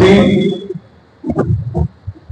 3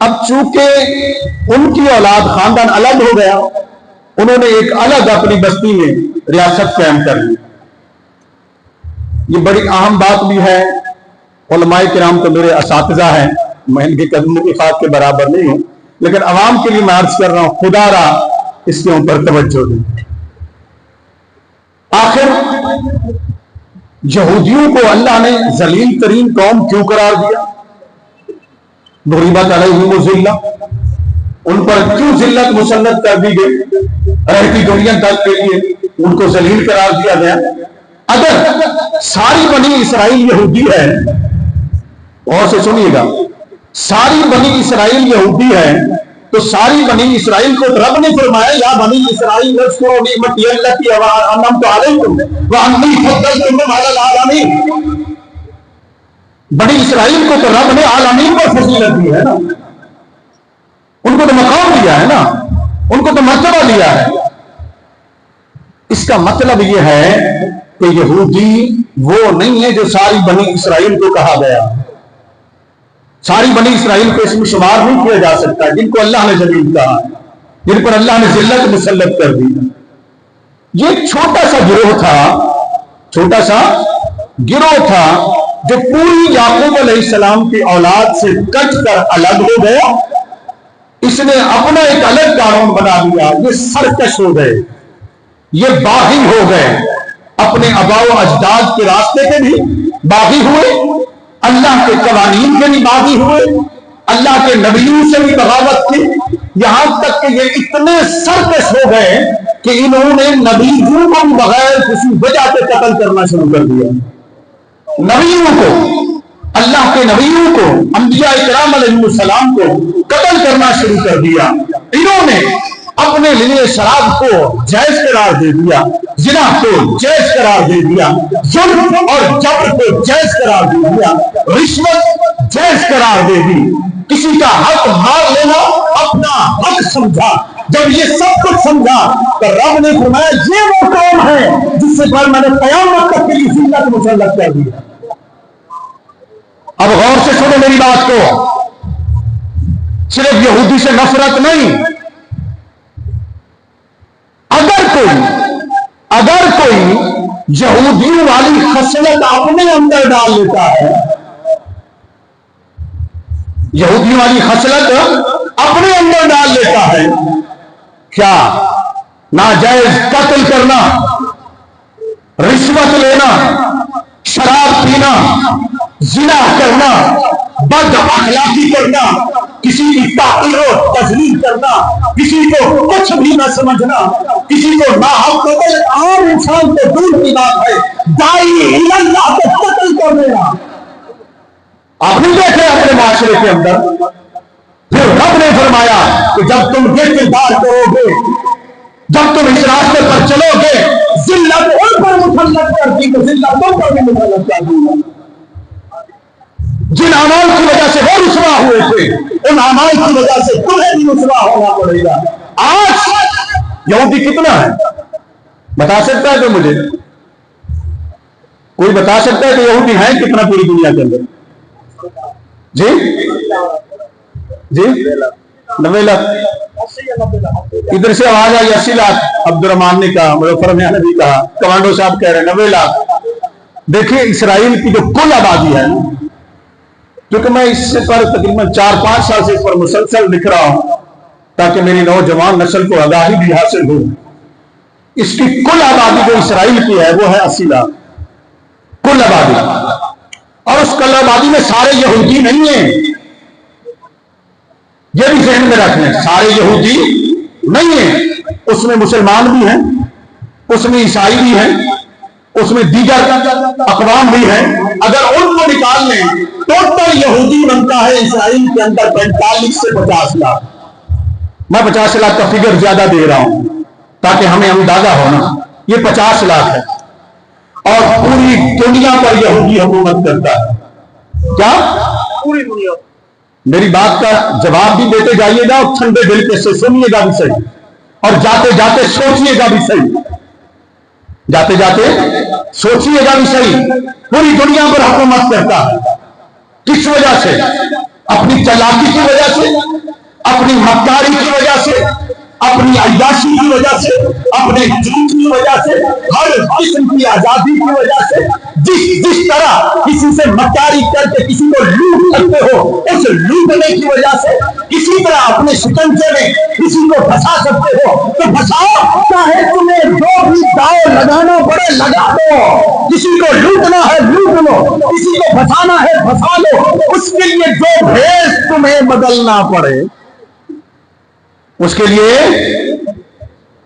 اب چونکہ ان کی اولاد خاندان الگ ہو گیا، انہوں نے ایک الگ اپنی بستی میں ریاست قائم کر لی. یہ بڑی اہم بات بھی ہے. علماء کرام تو میرے اساتذہ ہیں، میں ان کے قدموں کی خاک کے برابر نہیں ہوں، لیکن عوام کے لیے میں عرض کر رہا ہوں، خدا را اس کے اوپر توجہ دیں. آخر یہودیوں کو اللہ نے ذلیل ترین قوم کیوں قرار دیا؟ ضربت علیہم الذلہ، ان پر کیوں ذلت مسلط کر دی گئی؟ رہتی دنیا تک کے لیے ان کو ذلیل قرار دیا گیا. اگر ساری بنی اسرائیل یہودی ہے، اور سے سنیے گا، ساری بنی اسرائیل یہودی ہے تو ساری بنی اسرائیل کو رب نے فرمایا یا بنی اسرائیل اذکروا نعمتی التی انعمت علیکم وانی فضلتکم علی العالمین. بنی اسرائیل کو تو رب نے عالمین پر فضیلت دی ہے نا، ان کو تو مقام دیا ہے نا، ان کو تو مرتبہ دیا ہے. اس کا مطلب یہ ہے کہ یہودی وہ نہیں ہے جو ساری بنی اسرائیل کو کہا گیا. ساری بنی اسرائیل کو اس میں شمار نہیں کیا جا سکتا جن کو اللہ نے ذلیل کہا، جن پر اللہ نے ذلت مسلط کر دی. یہ چھوٹا سا گروہ تھا، چھوٹا سا گروہ تھا جو پوری یعقوب علیہ السلام کی اولاد سے کٹ کر الگ ہو گیا. اس نے اپنا ایک الگ قانون بنا دیا. یہ سرکش ہو گئے، یہ باغی ہو گئے، اپنے آباء و اجداد کے راستے کے بھی باغی ہوئے، اللہ کے قوانین کے بھی باغی ہوئے، اللہ کے نبیوں سے بھی بغاوت کی. یہاں تک کہ یہ اتنے سرکش ہو گئے کہ انہوں نے نبیوں کو بغیر کسی وجہ کے قتل کرنا شروع کر دیا. نبیوں کو، اللہ کے نبیوں کو، انبیاء کرام علیہ السلام کو قتل کرنا شروع کر دیا. انہوں نے اپنے لیے شراب کو جائز قرار دے دیا، زنا کو جائز قرار دے دیا، ظلم اور جبر کو جائز قرار دے دیا، رشوت جائز قرار دے دی، کسی کا حق مار لینا اپنا حق سمجھا. جب یہ سب کچھ سمجھا تو رب نے فرمایا یہ وہ قوم ہے جس سے پر میں نے قیامت تک کے لیے ذلت مسلط کر دیا. اب غور سے سنو میری بات کو، صرف یہودی سے نفرت نہیں. اگر کوئی یہودیوں والی خصلت اپنے اندر ڈال لیتا ہے، یہودیوں والی خصلت اپنے اندر ڈال لیتا ہے، کیا ناجائز قتل کرنا، رشوت لینا، شراب پینا، زنا کرنا، بد اخلاقی کرنا، کسی کی تعطیل و تذلیل کرنا، کسی کو کچھ بھی نہ سمجھنا، کسی کو ناحق قتل، عام انسان کو دور کی بات ہے، داعی اللہ کو قتل کر دینا. آپ نہیں دیکھے اپنے معاشرے کے اندر. پھر رب نے فرمایا کہ جب تم یہ کردار کرو گے، جب تم اس راستے پر چلو گے، ذلت ان پر مسلط کر دی تو ذلت تم پر بھی مسلط کر دی. جن اعمال کی وجہ سے وہ رسوا ہوئے تھے، ان اعمال کی وجہ سے تمہیں بھی رسوا ہونا پڑے گا. آج یہودی کتنا ہے بتا سکتا ہے؟ تو مجھے کوئی بتا سکتا ہے کہ یہودی ہیں کتنا پوری دنیا کے اندر؟ جی 90 لاکھ. ادھر سے آواز آئی 80 لاکھ. عبد الرحمان نے کہا، مظفر میاں نے بھی کہا، کمانڈو صاحب کہہ رہے ہیں 90 لاکھ. دیکھیے اسرائیل کی جو کل آبادی ہے، کیونکہ میں اس پر تقریباً 4-5 سال سے اس پر مسلسل لکھ رہا ہوں تاکہ میری نوجوان نسل کو آگاہی بھی حاصل ہو. اس کی کل آبادی جو اسرائیل کی ہے وہ ہے 80 لاکھ کل آبادی. اور اس کل آبادی میں سارے یہودی نہیں ہیں، یہ بھی ذہن میں رکھ لیں. سارے یہودی نہیں ہیں، اس میں مسلمان بھی ہیں، اس میں عیسائی بھی ہیں، اس میں دیگر اقوام بھی ہیں. اگر ان کو نکال لیں ٹوٹل یہودی بنتا ہے اسرائیل کے اندر 45 سے 50 لاکھ. میں 50 لاکھ کا فگر زیادہ دے رہا ہوں تاکہ ہمیں اندازہ ہونا. یہ 50 لاکھ ہے اور پوری دنیا پر یہودی حکومت کرتا ہے. کیا پوری دنیا؟ میری بات کا جواب بھی دیتے جائیے گا اور ٹھنڈے دل کے سے سنیے گا بھی صحیح، اور جاتے جاتے سوچیے گا بھی صحیح، جاتے جاتے سوچیے گا بھی صحیح. پوری دنیا پر حکومت کرتا ہے. کس وجہ سے؟ اپنی چالاکی کی وجہ سے، اپنی مکاری کی وجہ سے، اپنی عیاشی کی وجہ سے، اپنے جھوٹ کی وجہ سے، ہر قسم کی آزادی کی وجہ سے، جس طرح کسی سے مکاری کر کے کسی کو لوٹ سکتے ہو، اس لوٹنے کی وجہ سے کسی طرح اپنے شکنجے میں کسی کو پھنسا سکتے ہو تو پھنساؤ، چاہے تمہیں جو بھی داؤ لگانا پڑے لگا دو، کسی کو لوٹنا ہے لوٹ لو، کسی کو پھنسانا ہے پھنسا لو، اس کے لیے جو بھیس تمہیں بدلنا پڑے، اس کے لیے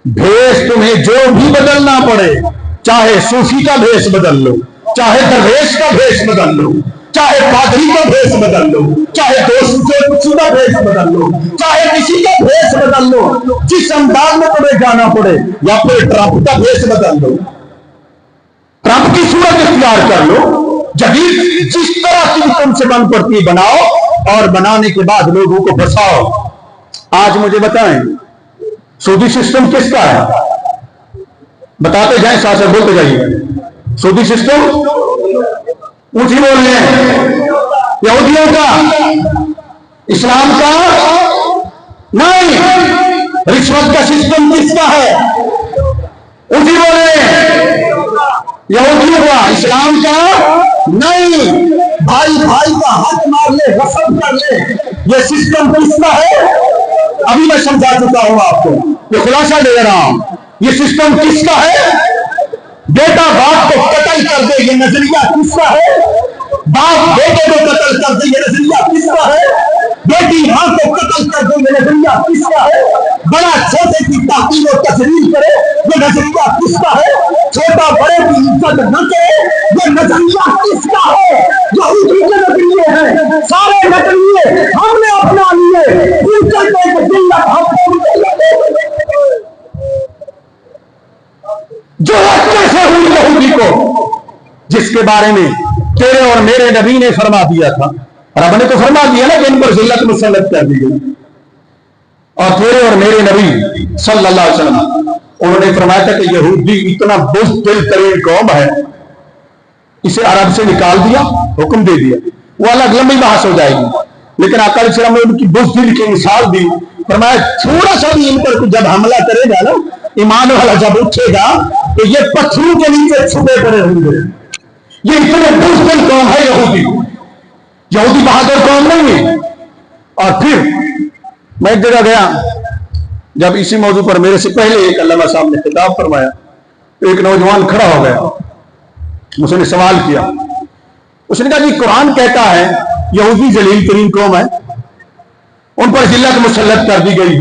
بھیس تمہیں جو بھی بدلنا پڑے، چاہے صوفی کا بھیس بدل لو، چاہے درویش کا بھیس بدل لو، چاہے پادری کا بھیس بدل لو، چاہے دوست کا بھیس بدل لو، چاہے کسی کا بھیس بدل لو، جس انداز میں تمہیں جانا پڑے، یا پھر ٹرمپ کا بھیس بدل لو، ٹرمپ کی صورت اختیار کر لو، جدید جس طرح کی تم سے بن پڑتی بناؤ، اور بنانے کے بعد لوگوں کو پھنساؤ۔ آج مجھے بتائیں سعودی سسٹم کس کا ہے؟ بتاتے جائیں، ساتھ ساتھ بولتے جائیے۔ سعودی سسٹم اونچی بول رہے ہیں، یہودیوں کا، اسلام کا نہیں۔ رشوت کا سسٹم کس کا ہے؟ اونچی بول رہے ہیں، یہودیوں کا، اسلام کا نہیں۔ بھائی بھائی کا حق مار لے، غصب کر لے، یہ سسٹم کس کا ہے؟ ابھی میں سمجھا چکا ہوں آپ کو، یہ خلاصہ دے رہا ہوں۔ یہ سسٹم کس کا ہے؟ بیٹا باپ کو قتل کر دے، یہ نظریہ کس کا ہے؟ باپ بیٹے کو قتل کر دے، یہ نظریہ کس کا ہے؟ بیٹی ماں کو قتل کر دے، یہ نظریہ کس کا ہے؟ بڑا چھوٹے کی تعظیم و تشریف کرے، یہ نظریہ کس کا ہے؟ چھوٹا بڑے کی عزت نہ کرے، یہ نظریہ کس کا ہے؟ یہودی کے نظریے ہیں، سارے نظریے ہم نے اپنا لیے، جو کیسے ہوئی یہودی کو، جس کے بارے میں تیرے اور میرے نبی نے فرما دیا تھا، رب نے تو فرما دیا نا کہ ان پر ذلت مسلط کر دی گئی، اور تیرے اور میرے نبی صلی اللہ علیہ وسلم انہوں نے فرمایا تھا کہ یہودی اتنا بزدل ترین قوم ہے، اسے عرب سے نکال دیا، حکم دے دیا، وہ الگ لمبی بحث ہو جائے گی، لیکن آقا علیہ السلام نے ان کی بزدل کی مثال دی، فرمایا تھوڑا سا بھی ان پر جب حملہ کرے گا نا، ایمان والا جب اٹھے گا تو یہ پتھروں کے نیچے چھپے پڑے ہوں گے۔ یہ اتنے بزدل قوم ہے یہودی، یہودی بہادر قوم نہیں ہے۔ اور پھر میں ایک جگہ گیا، جب اسی موضوع پر میرے سے پہلے ایک علامہ صاحب نے خطاب فرمایا، ایک نوجوان کھڑا ہو گیا، مجھ نے سوال کیا، اس نے کہا جی قرآن کہتا ہے یہودی ذلیل ترین قوم ہے، ان پر ذلت مسلط کر دی گئی،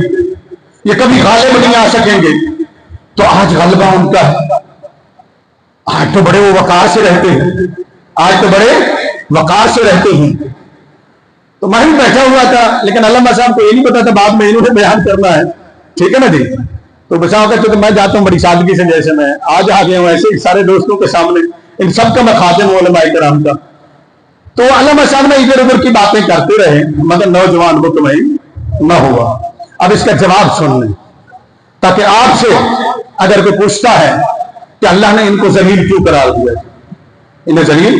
یہ کبھی غالب نہیں آ سکیں گے، تو آج غلبہ ان کا ہے، آج تو بڑے وہ وقار سے رہتے ہیں، آج تو بڑے وقار سے رہتے ہیں۔ تو میں بھی بیٹھا ہوا تھا، لیکن علامہ صاحب کو یہ نہیں پتا تھا بعد میں انہوں نے بیان کرنا ہے، ٹھیک ہے نا جی، تو بچا ہوگا چونکہ میں جاتا ہوں بڑی سادگی سے، جیسے میں آج آ گیا ہوں ایسے سارے دوستوں کے سامنے، ان سب کا میں خاتم ہوں علماء کرام کا۔ تو علامہ صاحب نے ادھر ادھر کی باتیں کرتے رہے، مگر نوجوان مطمئن نہ ہوا۔ اب اس کا جواب سن لیں، تاکہ آپ سے اگر کوئی پوچھتا ہے کہ اللہ نے ان کو ذلیل کیوں قرار دیا، انہیں ذلیل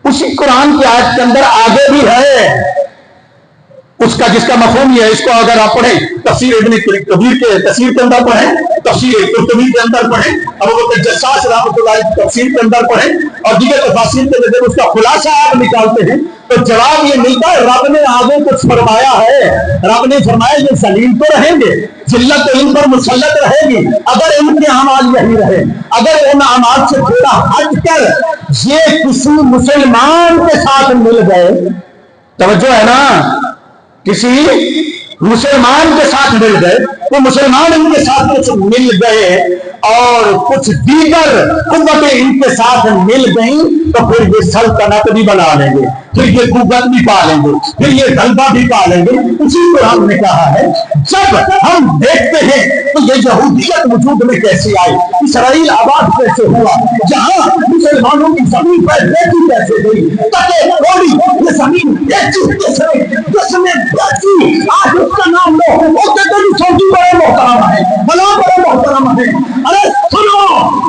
اسی قرآن کی آیت کے اندر آگے بھی ہے، اس کا جس کا مفہوم یہ ہے، اس کو اگر آپ پڑھیں تفسیر ابن کبیر کے تفسیر کے اندر پڑھیں، تفسیر قرطبی کے اندر پڑھیں، ابوبکر جساس رحمۃ اللہ علیہ کی تفسیر کے اندر پڑھیں، اور دیگر تفاسیر کے اندر اس کا خلاصہ آپ نکالتے ہیں تو جواب یہ ملتا ہے رب نے آگے کچھ فرمایا ہے۔ رب نے فرمایا یہ ذلیل تو رہیں گے، ذلت ان پر مسلط رہے گی اگر ان کے اعمال یہی رہے، اگر ان اعمال سے تھوڑا ہٹ کر یہ کسی مسلمان کے ساتھ مل گئے، توجہ ہے نا، کسی مسلمان کے ساتھ مل گئے، وہ مسلمان ان کے ساتھ کچھ مل گئے اور کچھ دیگر قوتیں ان کے ساتھ مل گئیں، تو پھر یہ سلطنت بھی بنا لیں گے، پھر یہ قوت بھی پا لیں گے، پھر یہ غلبہ بھی پا لیں گے۔ اسی کو ہم نے کہا ہے جب ہم دیکھتے ہیں تو یہ یہودیت وجود میں کیسے آئی، اسرائیل آباد کیسے ہوا، جہاں مسلمانوں کی زمین پر بیٹی کیسے گئی، تاکہ تھوڑی یہ زمین بیچی جس میں بیچی، آج اس کا نام لو، وہ کہتے ہیں سعودی بڑے محترم ہے، بلا بڑے محترم ہے۔ ارے سنو،